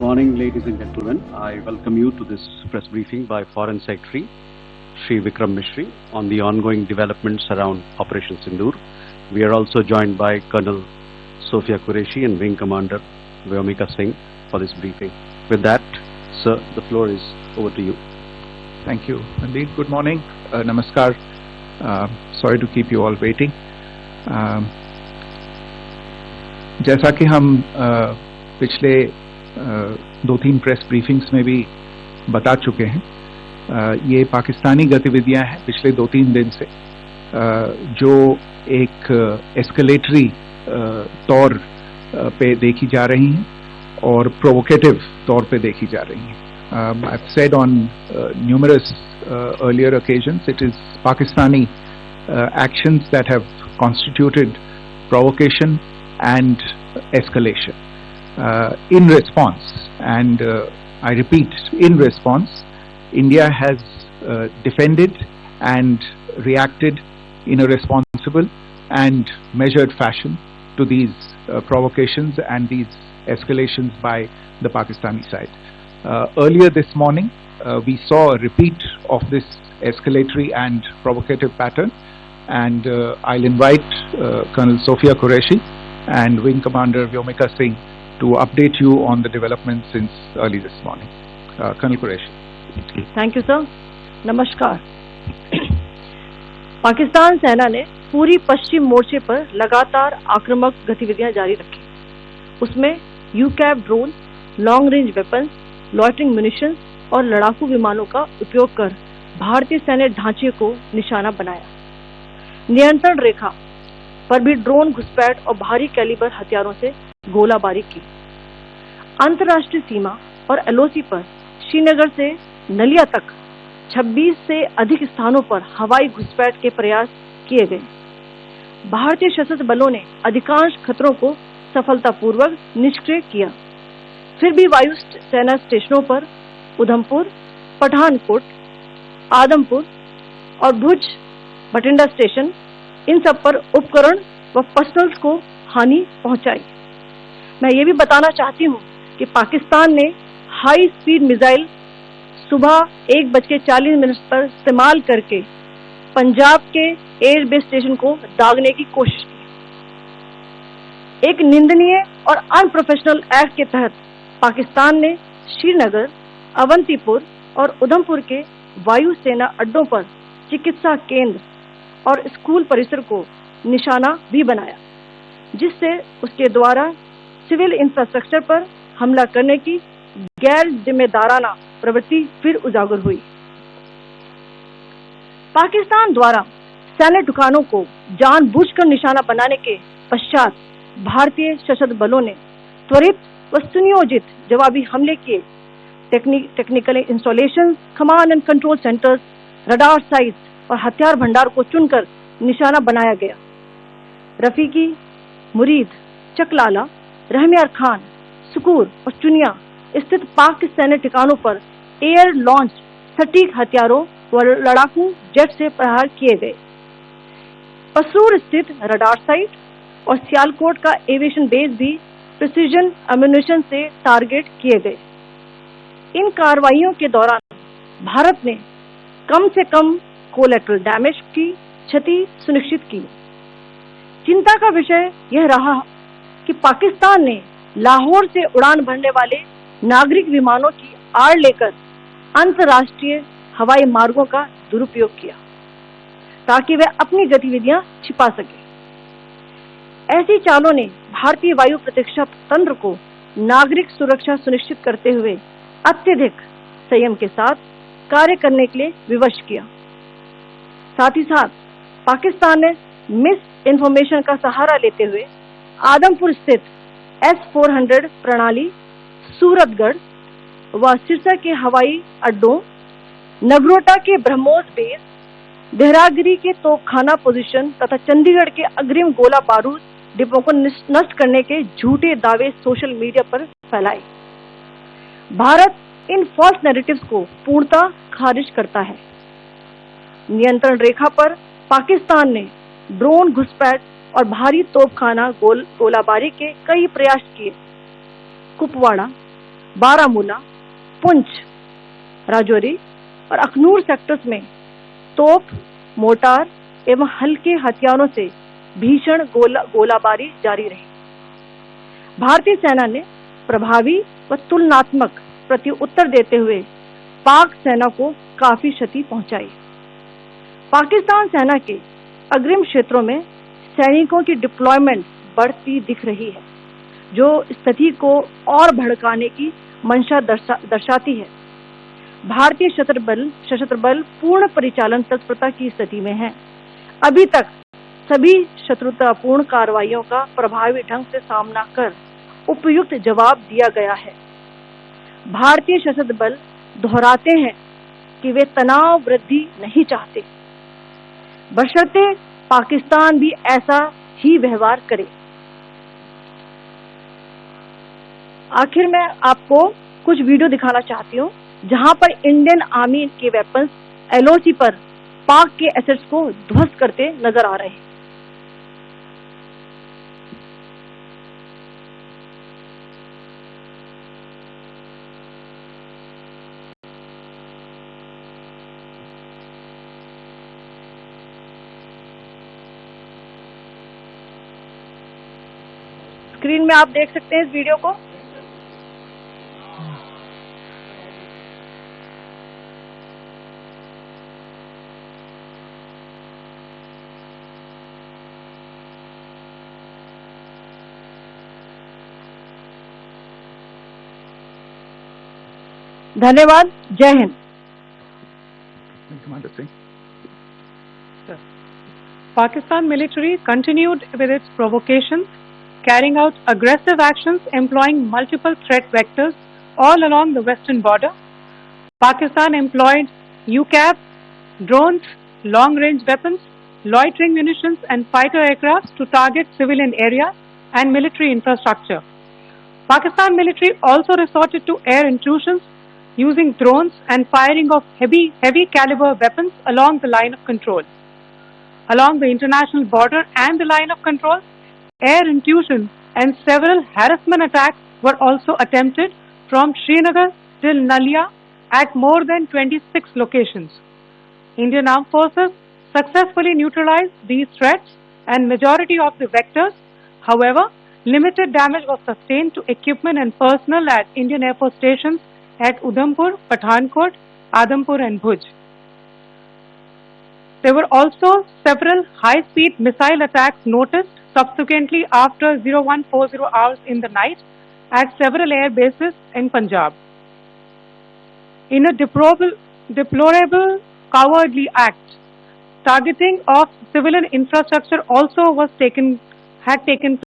Morning, ladies and gentlemen. I welcome you to this press briefing by Foreign Secretary Shri Vikram Mishri on the ongoing developments around Operation Sindoor. We are also joined by Colonel Sophia Qureshi and Wing Commander Vyomika Singh for this briefing. With that, sir, the floor is over to you. Thank you. Indeed, good morning. Namaskar. Sorry to keep you all waiting. जैसा कि हम पिछले 2-3 press briefings में भी बता चुके हैं, ये पाकिस्तानी गतिविधियां हैं पिछले 2-3 दिन से, जो एक एस्केलेटरी तौर पे देखी जा रही हैं और प्रोवोकेटिव तौर पे देखी जा रही हैं. I've said on numerous earlier occasions, it is Pakistani actions that have constituted provocation and escalation. In response, and I repeat, in response, India has defended and reacted in a responsible and measured fashion to these provocations and these escalations by the Pakistani side. Earlier this morning, we saw a repeat of this escalatory and provocative pattern, and I'll invite Colonel Sophia Qureshi and Wing Commander Vyomika Singh to update you on the developments since early this morning. Colonel Qureshi. Thank you, sir. नमस्कार. पाकिस्तान सेना ने पूरी पश्चिम मोर्चे पर लगातार आक्रामक गतिविधियां जारी रखी. उसमें यूकैव drone, long range weapons, loitering munitions और लड़ाकू विमानों का उपयोग कर भारतीय सैन्य ढांचे को निशाना बनाया. नियंत्रण रेखा पर भी ड्रोन घुसपैठ और भारी कैलिबर हथियारों से गोलाबारी की. अंतर्राष्ट्रीय सीमा और एलओसी पर श्रीनगर से नलिया तक 26 से अधिक स्थानों पर हवाई घुसपैठ के प्रयास किए गए. भारतीय सशस्त्र बलों ने अधिकांश खतरों को सफलतापूर्वक निष्क्रिय किया. फिर भी वायु सेना स्टेशनों पर उधमपुर, पठानकोट, आदमपुर और भुज बठिंडा स्टेशन, इन सब पर उपकरण व पर्सनल्स को हानि पहुंचाई. मैं ये भी बताना चाहती हूँ कि पाकिस्तान ने हाई स्पीड मिसाइल सुबह 1:40 पर इस्तेमाल करके पंजाब के एयरबेस स्टेशन को दागने की कोशिश की. एक निंदनीय और अनप्रोफेशनल एक्ट के तहत पाकिस्तान ने श्रीनगर, अवंतीपुर और उधमपुर के वायु सेना अड्डों पर चिकित्सा केंद्र और स्कूल परिसर को निशाना भी बनाया, जिससे उसके द्वारा सिविल इंफ्रास्ट्रक्चर पर हमला करने की गैर जिम्मेदाराना प्रवृत्ति फिर उजागर हुई. पाकिस्तान द्वारा सैन्य ठिकानों को जानबूझकर निशाना बनाने के पश्चात भारतीय सशस्त्र बलों ने त्वरित व सुनियोजित जवाबी हमले किए. Technical installation, command and control centres, radar sites और हथियार भंडार को चुनकर निशाना बनाया गया. रफीकी, मुरीद, चकलाला, रहमियार खान, सुकूर और चुनिया स्थित पाक सैन्य ठिकानों पर एयर लॉन्च सटीक हथियारों व लड़ाकू जेट से प्रहार किए गए. पसूर स्थित रडार साइट और सियालकोट का एविएशन बेस भी प्रिसीजन एम्यूनिशन से टारगेट किए गए. इन कार्रवाइयों के दौरान भारत ने कम से कम कोलैटरल डैमेज की क्षति सुनिश्चित की. चिंता का विषय यह रहा कि पाकिस्तान ने लाहौर से उड़ान भरने वाले नागरिक विमानों की आड़ लेकर अंतर्राष्ट्रीय हवाई मार्गों का दुरुपयोग किया ताकि वह अपनी गतिविधियां छिपा सके. ऐसी चालों ने भारतीय वायु प्रतिरक्षा तंत्र को नागरिक सुरक्षा सुनिश्चित करते हुए अत्यधिक संयम के साथ कार्य करने के लिए विवश किया. साथ ही साथ पाकिस्तान ने मिस इन्फॉर्मेशन का सहारा लेते हुए आदमपुर स्थित S-400 प्रणाली, सूरतगढ़ व सिरसा के हवाई अड्डों, नगरोटा के ब्रह्मोस बेस, देहरागिरी के तोपखाना पोजीशन तथा चंडीगढ़ के अग्रिम गोला बारूद डिपों को नष्ट करने के झूठे दावे सोशल मीडिया पर फैलाए. भारत इन फॉल्स नैरेटिव्स को पूर्णतः खारिज करता है. नियंत्रण रेखा पर पाकिस्तान ने ड्रोन घुसपैठ और भारी तोपखाना गोलाबारी के कई प्रयास किए. कुपवाड़ा, बारामूला, पुंछ, राजौरी और अखनूर सेक्टर्स में तोप, मोर्टार एवं हल्के हथियारों से भीषण गोलाबारी जारी रही। भारतीय सेना ने प्रभावी व तुलनात्मक प्रत्युत्तर देते हुए पाक सेना को काफी क्षति पहुंचाई। पाकिस्तान सेना के अग्रिम क्षेत्रों में सैनिकों की डिप्लॉयमेंट बढ़ती दिख रही है, जो स्थिति को और भड़काने की मंशा दर्शाती है। भारतीय सशस्त्र बल पूर्ण परिचालन तत्परता की स्थिति में है। अभी तक सभी शत्रुतापूर्ण कार्रवाइयों का प्रभावी ढंग से सामना कर उपयुक्त जवाब दिया गया है। भारतीय सशस्त्र बल दोहराते हैं कि वे तनाव वृद्धि नहीं चाहते, बशर्ते पाकिस्तान भी ऐसा ही व्यवहार करे। आखिर में आपको कुछ वीडियो दिखाना चाहती हूँ जहां पर इंडियन आर्मी के वेपन्स LOC पर पाक के एसेट्स को ध्वस्त करते नजर आ रहे हैं। स्क्रीन में आप देख सकते हैं इस वीडियो को। धन्यवाद। जय Hind. Commander Singh. Pakistan military continued with its provocations, carrying out aggressive actions employing multiple threat vectors all along the western border. Pakistan employed UCAV, drones, long-range weapons, loitering munitions and fighter aircraft to target civilian areas and military infrastructure. Pakistan military also resorted to air intrusions using drones and firing of heavy caliber weapons along the line of control. Along the international border and the line of control, air intrusion and several harassment attacks were also attempted from Srinagar till Nalia at more than 26 locations. Indian Armed Forces successfully neutralized these threats and majority of the vectors. However, limited damage was sustained to equipment and personnel at Indian Air Force stations at Udhampur, Pathankot, Adampur and Bhuj. There were also several high-speed missile attacks noticed subsequently after 0140 hours in the night at several air bases in Punjab. In a deplorable cowardly act, targeting of civilian infrastructure also had taken place.